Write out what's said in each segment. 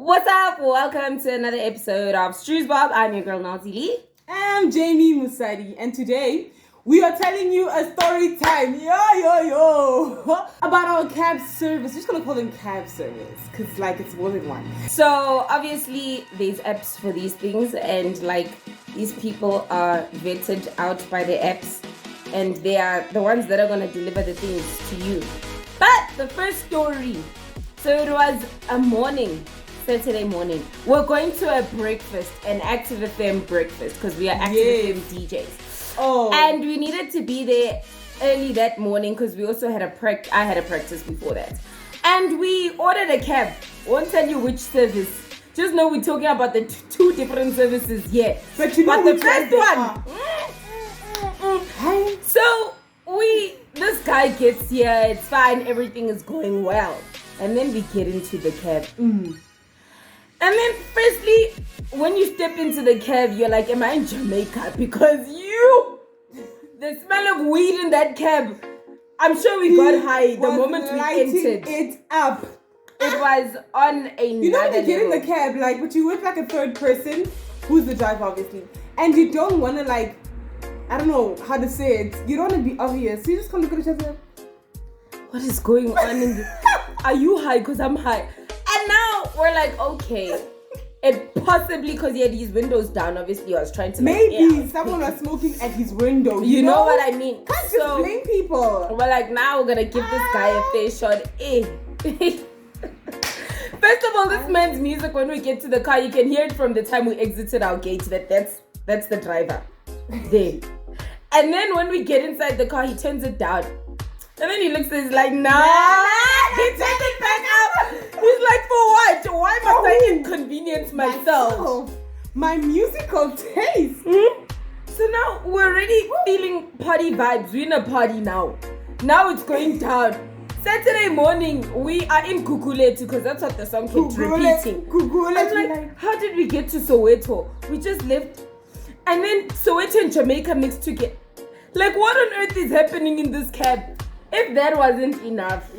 What's up? Welcome to another episode of Strews Bob. I'm your girl Nazi Lee. I'm Jamie Musadi, and today we are telling you a story time, about our cab service. We're just gonna call them cab service because it's more than one. So obviously there's apps for these things, and these people are vetted out by the apps, and they are the ones that are gonna deliver the things to you. But the first story, so it was a Saturday morning. We're going to a breakfast, an Active FM breakfast, because we are Active FM DJs. Oh. And we needed to be there early that morning because we also had I had a practice before that. And we ordered a cab. Won't tell you which service. Just know we're talking about the two different services here. But you know the first one. So this guy gets here, it's fine, everything is going well. And then we get into the cab. And then firstly, when you step into the cab, you're like, am I in Jamaica? Because the smell of weed in that cab, I'm sure we got high the moment we entered. It up. It was on a You know when you get in the cab, but you with a third person, who's the driver obviously, and you don't want to I don't know how to say it. You don't want to be obvious. So you just come look at each other. What is going on in this? Are you high? Because I'm high. And now we're like, okay, it possibly because he had his windows down. Obviously, I was trying to maybe someone was smoking at his window. You know what I mean? Can't just blame people. We're like, now we're gonna give this guy a fair shot. First of all, this man's music when we get to the car, you can hear it from the time we exited our gate. That's the driver there. And then when we get inside the car, he turns it down. And then he looks and he's like, nah. He turns it back up. He's like, for what? Why must I inconvenience myself? My musical taste. So now we're already feeling party vibes. We're in a party now. Now it's going down. Saturday morning, we are in Kukuletu because that's what the song keeps repeating. I'm like, how did we get to Soweto? We just left. And then Soweto and Jamaica mixed together. What on earth is happening in this cab? If that wasn't enough,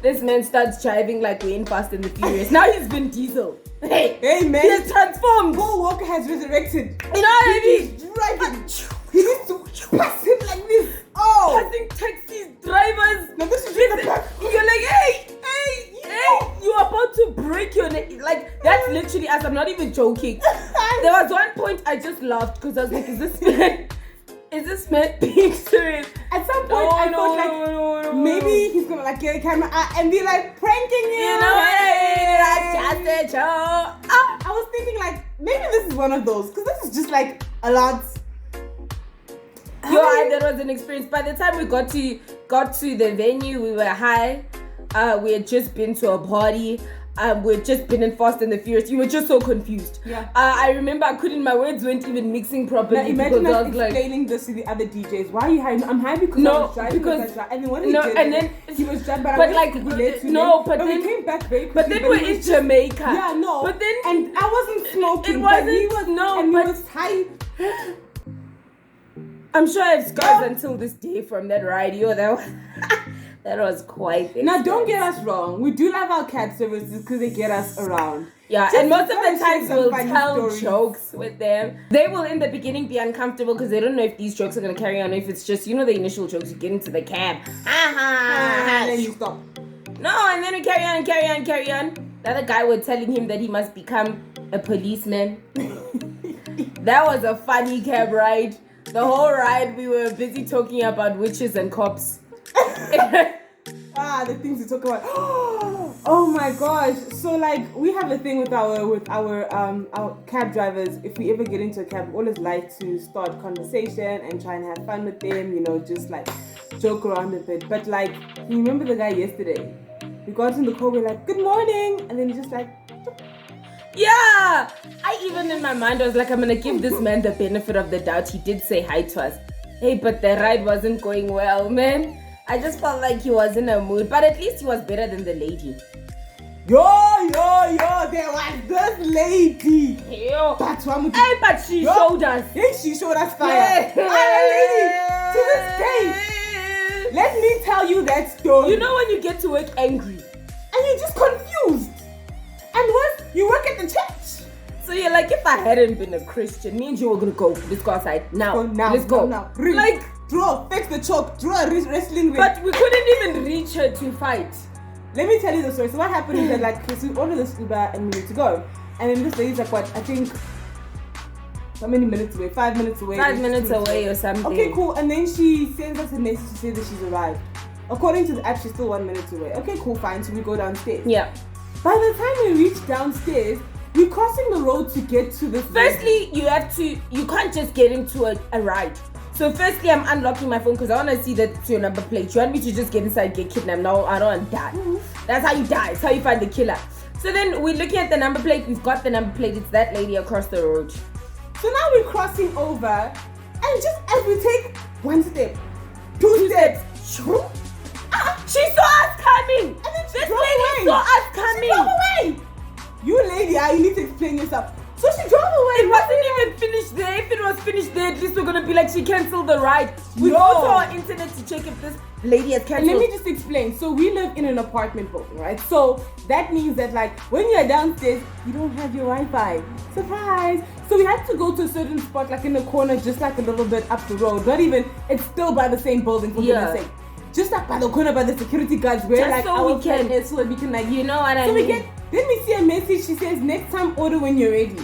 this man starts driving like we're in Fast and the Furious. Now he's been Diesel. Hey man, he has transformed. Paul Walker has resurrected. You know what I mean? He's driving. He needs to pass him like this. Oh, passing taxis, drivers. Now this is in the back. You're like, hey, you're about to break your neck. That's literally us. I'm not even joking. There was one point I just laughed because I was like, is this man being serious? At some point, I thought maybe he's gonna get a camera and be pranking you. You know what I mean? That's just a joke. I was thinking maybe this is one of those because this is just a lot. That was an experience. By the time we got to the venue, we were high. We had just been to a party. We had just been in Fast and the Furious. You were just so confused. Yeah. I remember my words weren't even mixing properly. Now imagine us explaining this to the other DJs. Why are you high? I'm high because I was driving. And then what did he do? And then he was driving. But then we came back very quickly. But then we're in Jamaica. Yeah, no. But then and I wasn't smoking. It wasn't. But he was. No. And he was high. I'm sure I have scars until this day from that ride. That was quite. Now, don't get us wrong. We do love our cat services because they get us around. Yeah, just and most of the times we'll tell stories. jokes with them. They will in the beginning be uncomfortable because they don't know if these jokes are going to carry on. If it's just, the initial jokes, you get into the cab. And then you stop. No, and then we carry on. The other guy was telling him that he must become a policeman. That was a funny cab ride. The whole ride, we were busy talking about witches and cops. The things we talk about. Oh my gosh! So we have a thing with our cab drivers. If we ever get into a cab, we always like to start conversation and try and have fun with them. Just joke around a bit. But you remember the guy yesterday? We got in the car. We're like, "Good morning," and then he just yeah. I even in my mind I was like, I'm gonna give this man the benefit of the doubt. He did say hi to us. Hey, but the ride wasn't going well, man. I just felt like he was in a mood, but at least he was better than the lady. There was this lady. But she showed us. Hey, she showed us fire. Lady, to this day, let me tell you that story. You know when you get to work angry and you're just confused. And You work at the church. So you're like, if I hadn't been a Christian, me and you were gonna go. Let's go outside now. Let's go. Now. Like, draw, fix the chalk, draw a wrestling ring. but we couldn't even reach her to fight. Let me tell you the story. So what happened is that like, okay, so we ordered this Uber and we need to go, and then this lady's like, what? I think. How many minutes away? 5 minutes away. 5 minutes away or something. Okay, cool. And then she sends us a message to say that she's arrived. According to the app, she's still 1 minute away. Okay, cool, fine. So we go downstairs. Yeah. By the time we reach downstairs, we're crossing the road to get to this. Firstly, you can't just get into a ride. So firstly, I'm unlocking my phone because I want to see that it's your number plate. You want me to just get inside, get kidnapped? No, I don't want to die. That's how you die. It's how you find the killer. So then we're looking at the number plate. We've got the number plate. It's that lady across the road. So now we're crossing over, and just as we take one step, two steps, she saw us coming. and then she This drove lady away. saw us coming. She drove away. You lady, you need to explain yourself. So she drove away. It wasn't even finished there. If it was finished there, at least we're gonna be like, she cancelled the ride. We No. go to our internet to check if this lady has And cancelled. let me just explain. So we live in an apartment building, right? So that means that like when you're downstairs, you don't have your Wi-Fi. Surprise! So we had to go to a certain spot, like in the corner, just like a little bit up the road. Not even, it's still by the same building, for goodness sake. Just like by the corner, by the security guards, where Just like so our we can- friend is, so that we can like, You know what I So mean? then we see a message. She says, "Next time, order when you're ready."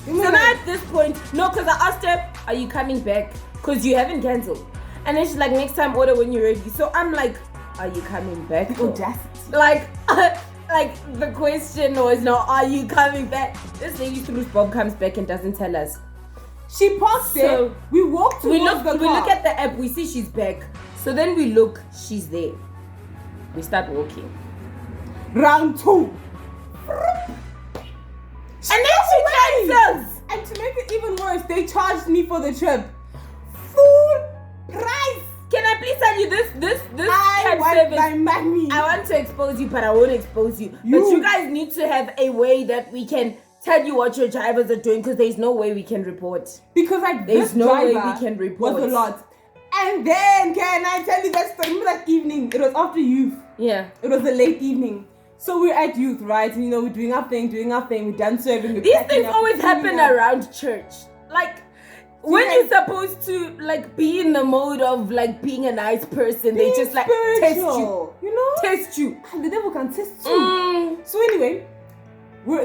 So now at this point, no, because I asked her, are you coming back? Because you haven't cancelled. And then she's like, next time order when you're ready. So I'm like, are you coming back? The audacity. Like, like the question was no, are you coming back? This lady through Bob comes back and doesn't tell us. She parks there. We walk towards the car. We look at the app, we see she's back. So then we look, she's there. We start walking. Round 2. And then she cancels. And to make it even worse, they charged me for the trip. Full price. Can I please tell you this I cab want service? my money. I want to expose you, but I won't expose you. But you guys need to have a way that we can tell you what your drivers are doing, because there's no way we can report. Because like There's this no way driver we can report. was a lot. And then can I tell you that story? Remember that evening? It was after youth. Yeah. It was a late evening. So we're at youth, right? And we're doing our thing. We're done serving. We're These packing things up, always cleaning happen up. around church. Like when you're supposed to like be in the mode of like being a nice person, they just like test you. Test you. And the devil can test you. So anyway,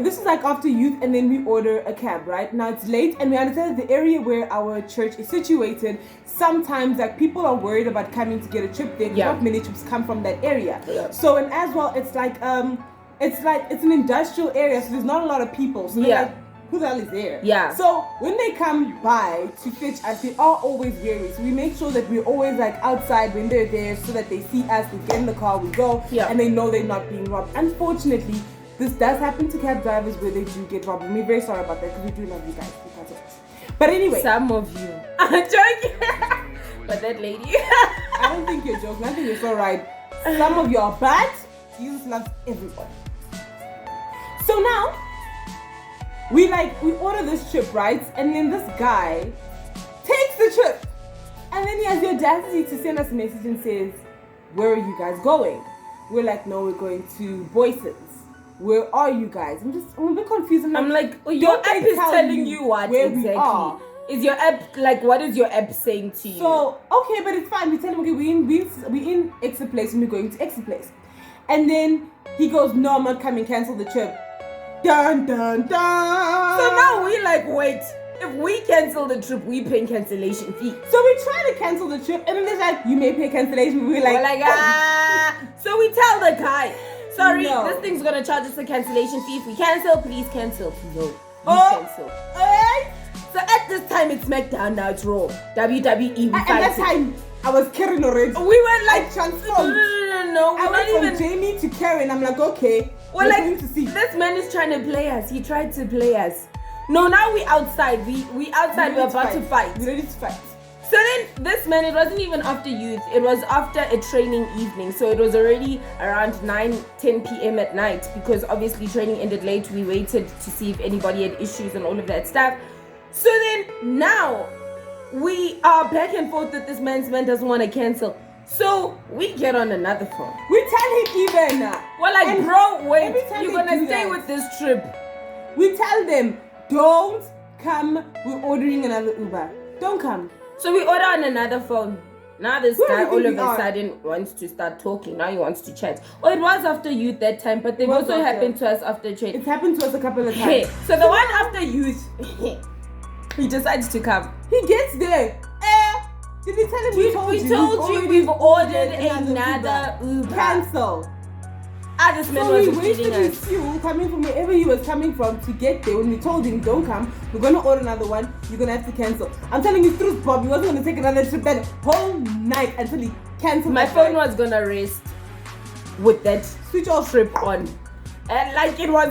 this is like after youth, and then we order a cab, right? Now it's late, and we understand that the area where our church is situated, sometimes like people are worried about coming to get a trip there. Yeah. Not many trips come from that area. Yeah. So, and as well, it's an industrial area, so there's not a lot of people. So they're Yeah. like, who the hell is there? Yeah. So when they come by to fetch us, they are always weary. So we make sure that we're always like outside when they're there, so that they see us, we get in the car, we go, and they know they're not being robbed. Unfortunately, this does happen to cab drivers where they do get robbed. And we're very sorry about that, because we do love you guys. But anyway. Some of you. I'm joking. But that lady. I don't think you're joking. I think you're so right. Some of you are bad. Jesus loves everyone. So now, we order this trip, right? And then this guy takes the trip. And then he has the audacity to send us a message and says, where are you guys going? We're like, no, we're going to Boyson's. Where are you guys? I'm a bit confused. I'm like, your app is telling you what where exactly? we are. Is your app like, what is your app saying to you? So okay, but it's fine. We tell him, okay, we in X place and we're going to X place, and then he goes, no, I'm not coming. Cancel the trip. Dun dun dun. So now we like, wait. If we cancel the trip, we pay cancellation fee. So we try to cancel the trip, and then they're like, you may pay cancellation. We're like So we tell the guy, sorry, No. this thing's gonna charge us a cancellation fee. If we cancel, please cancel. No, we cancel. Alright. So at this time, it's SmackDown, now it's Raw. WWE, we And that time, I was Karen already. we went like, transformed. No, I went from Jamie to Karen. I'm like, okay, we're we're like, going to see. this man is trying to play us. He tried to play us. No, now we outside. We outside. We're about to fight. We're ready to fight. So then this man, it wasn't even after youth. It was after a training evening. So it was already around 9-10 p.m. at night, because obviously training ended late. We waited to see if anybody had issues and all of that stuff. So then now we are back and forth that this man doesn't want to cancel. So we get on another phone. We tell him even. We're like, And bro, wait, every time you're they gonna do stay that- with this trip. We tell them, don't come, we're ordering another Uber. Don't come. So we order on another phone. Now this Who do guy you all think of we a are? sudden wants to start talking. Now he wants to chat. Oh, it was after youth that time, but they've was also after. happened to us after trade. It's happened to us a couple of Hey, times. so the one after youth, he decides to come. He gets there. Did we tell him We told you we've ordered another Uber. Cancel. This man So was he just wasted cheating his us. fuel coming from wherever he was coming from to get there. When we told him, don't come, we're going to order another one, you're going to have to cancel. I'm telling you, truth, Bob, he wasn't going to take another trip that whole night until he canceled. My phone was gonna rest with that switch off. trip on. And like it was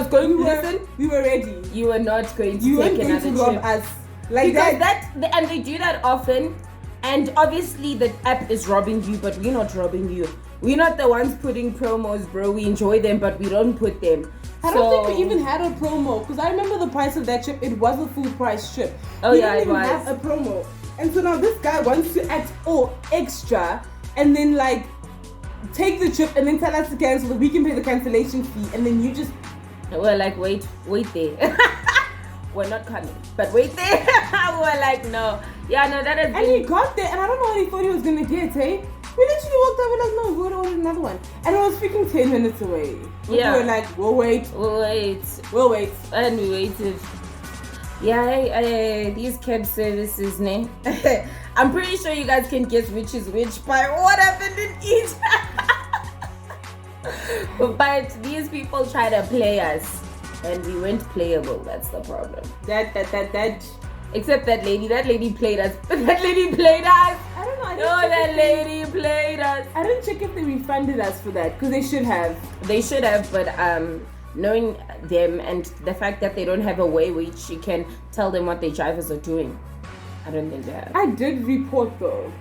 going to listen. We were ready. You were not going to You take weren't going another to rob trip. us. Like Because that. and they do that often. And obviously the app is robbing you, but we're not robbing you. We're not the ones putting promos, bro. We enjoy them, but we don't put them. I don't think we even had a promo, because I remember the price of that trip. It was a full price trip. Oh, we yeah, didn't it even was. have a promo. And so now this guy wants to act all extra and then like take the trip and then tell us to cancel, that we can pay the cancellation fee, and then you just We're like, wait there. We're not coming, but wait there. We're like, no. Yeah, no, that is. and he got there, and I don't know what he thought he was gonna get, hey? We literally walked out, we're like, no, we're gonna order another one. And it was freaking 10 minutes away. Yeah. We were like, we'll wait. We'll wait. And we waited. Yeah, these cab services, ne? I'm pretty sure you guys can guess which is which by what happened in each. But these people try to play us, and we weren't playable. That's the problem. That. Except that lady played us. That lady played us. I don't know. I didn't No, check that if they- lady played us. I didn't check if they refunded us for that, because they should have. They should have, but knowing them and the fact that they don't have a way which you can tell them what their drivers are doing, I don't think they have. I did report though.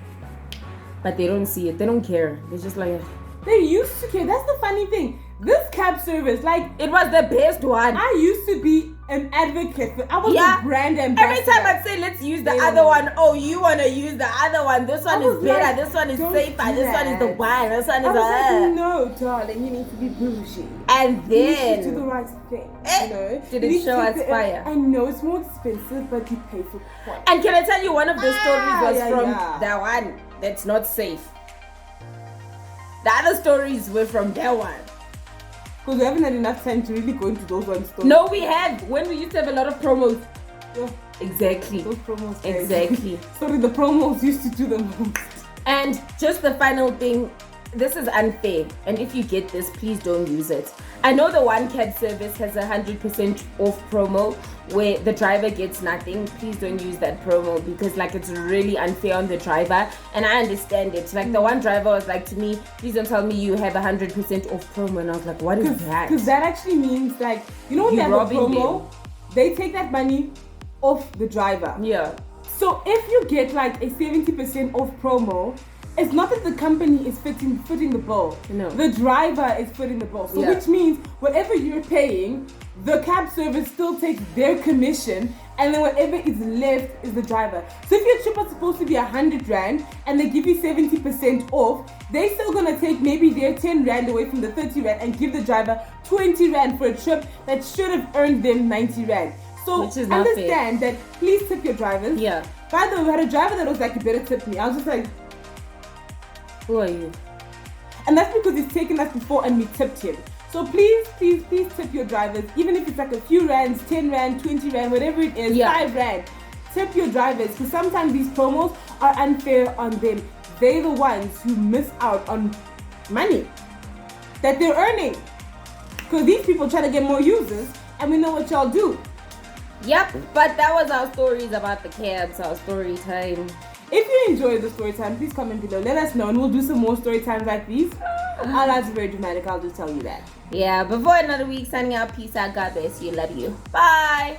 But they don't see it. They don't care. They're just like, They used to care. That's the funny thing. This cab service, like, it was the best one. I used to be an advocate for. I was Yeah. the brand ambassador. Every time I'd say, let's use the They other don't. one. Oh, you want to use the other one. This one I is was better. like, This one is don't safer. do This one is the that. one. This one I is was like, no, darling, you need to be bougie. And You need to do the then, right thing. You know? did You it need to show take us the- fire? I know it's more expensive, but you pay for quality. and can I tell you, one of the stories was yeah, from yeah. that one that's not safe. The other stories were from that one. Because we haven't had enough time to really go into those ones. Though. No, we have. When we used to have a lot of promos. Yeah, Exactly. those promos. guys. Exactly. Sorry, the promos used to do the most. And just the final thing, this is unfair. And if you get this, please don't use it. I know the one cab service has 100% off promo where the driver gets nothing. Please don't use that promo because like it's really unfair on the driver. And I understand it. Like the one driver was like to me, please don't tell me you have 100% off promo. And I was like, what is that? Because that actually means like, you know when You they have a robbing promo, they take that money off the driver. Yeah. So if you get like a 70% off promo, it's not that the company is footing the bill. No. The driver is footing the bill. So Yeah. which means whatever you're paying, the cab service still takes their commission, and then whatever is left is the driver. So if your trip was supposed to be 100 Rand and they give you 70% off, they're still gonna take maybe their 10 Rand away from the 30 Rand and give the driver 20 Rand for a trip that should have earned them 90 Rand. So Which is not fair. understand that please tip your drivers. Yeah. By the way, we had a driver that was like, you better tip me. I was just like, Who are you? and that's because he's taken us before and we tipped him. So please tip your drivers, even if it's like a few rands, 10 Rand, 20 Rand, whatever it is, Yeah. 5 Rand. Tip your drivers, because sometimes these promos are unfair on them. They're the ones who miss out on money that they're earning. Because these people try to get more users, and we know what y'all do. Yep, but that was our stories about the cabs, our story time. If you enjoyed the story time, please comment below. Let us know, and we'll do some more story times like these. Our lives are very dramatic, I'll just tell you that. Yeah, before another week, signing out. Peace out. God bless you. Love you. Bye.